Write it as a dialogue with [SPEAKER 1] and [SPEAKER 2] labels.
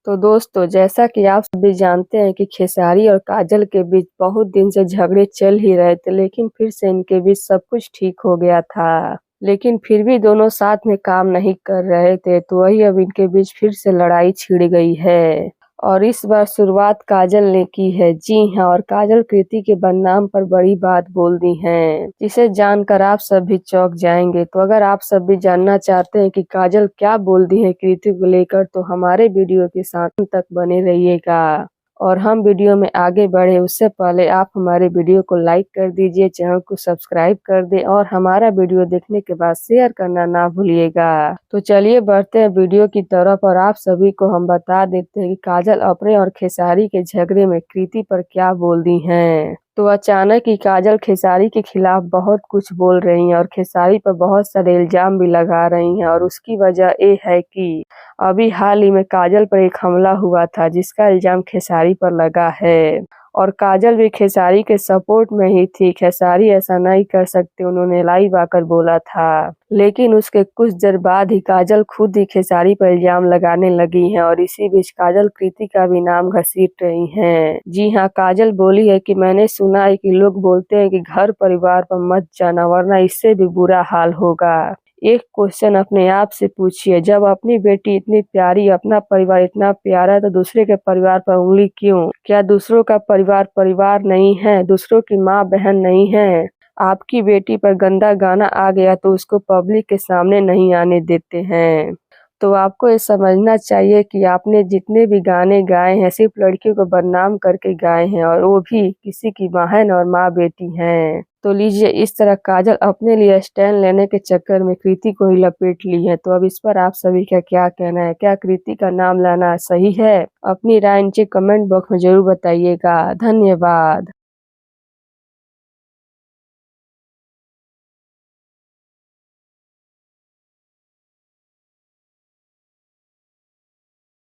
[SPEAKER 1] तो दोस्तों, जैसा कि आप सभी जानते हैं कि खेसारी और काजल के बीच बहुत दिन से झगड़े चल ही रहे थे, लेकिन फिर से इनके बीच सब कुछ ठीक हो गया था। लेकिन फिर भी दोनों साथ में काम नहीं कर रहे थे, तो वही अब इनके बीच फिर से लड़ाई छिड़ गई है। और इस बार शुरुआत काजल ने की है। जी हाँ, और काजल कृति के बदनाम पर बड़ी बात बोल दी है, जिसे जानकर आप सब भी चौंक जाएंगे। तो अगर आप सब भी जानना चाहते हैं कि काजल क्या बोल दी है कृति को लेकर, तो हमारे वीडियो के साथ अंत तक बने रहिएगा। और हम वीडियो में आगे बढ़े उससे पहले आप हमारे वीडियो को लाइक कर दीजिए, चैनल को सब्सक्राइब कर दें और हमारा वीडियो देखने के बाद शेयर करना ना भूलिएगा। तो चलिए बढ़ते हैं वीडियो की तरफ और आप सभी को हम बता देते हैं कि काजल अपने और खेसारी के झगड़े में कृति पर क्या बोल दी हैं। तो अचानक ही काजल खेसारी के खिलाफ बहुत कुछ बोल रही हैं और खेसारी पर बहुत सारे इल्जाम भी लगा रही हैं, और उसकी वजह ये है कि अभी हाल ही में काजल पर एक हमला हुआ था, जिसका इल्जाम खेसारी पर लगा है। और काजल भी खेसारी के सपोर्ट में ही थी। खेसारी ऐसा नहीं कर सकते, उन्होंने लाइव आकर बोला था। लेकिन उसके कुछ देर बाद ही काजल खुद ही खेसारी पर इल्जाम लगाने लगी हैं, और इसी बीच काजल कृति का भी नाम घसीट रही हैं। जी हाँ, काजल बोली है कि मैंने सुना है कि लोग बोलते हैं कि घर परिवार पर मत जाना, वरना इससे भी बुरा हाल होगा। एक क्वेश्चन अपने आप से पूछिए, जब अपनी बेटी इतनी प्यारी, अपना परिवार इतना प्यारा है, तो दूसरे के परिवार पर उंगली क्यों? क्या दूसरों का परिवार परिवार नहीं है? दूसरों की माँ बहन नहीं है? आपकी बेटी पर गंदा गाना आ गया तो उसको पब्लिक के सामने नहीं आने देते हैं। तो आपको ये समझना चाहिए कि आपने जितने भी गाने गाए हैं सिर्फ लड़कियों को बदनाम करके गाए हैं, और वो भी किसी की बहन और माँ बेटी हैं। तो लीजिए, इस तरह काजल अपने लिए स्टैंड लेने के चक्कर में कृति को ही लपेट ली है। तो अब इस पर आप सभी का क्या कहना है? क्या कृति का नाम लाना सही है? अपनी राय नीचे कमेंट बॉक्स में जरूर बताइएगा। धन्यवाद।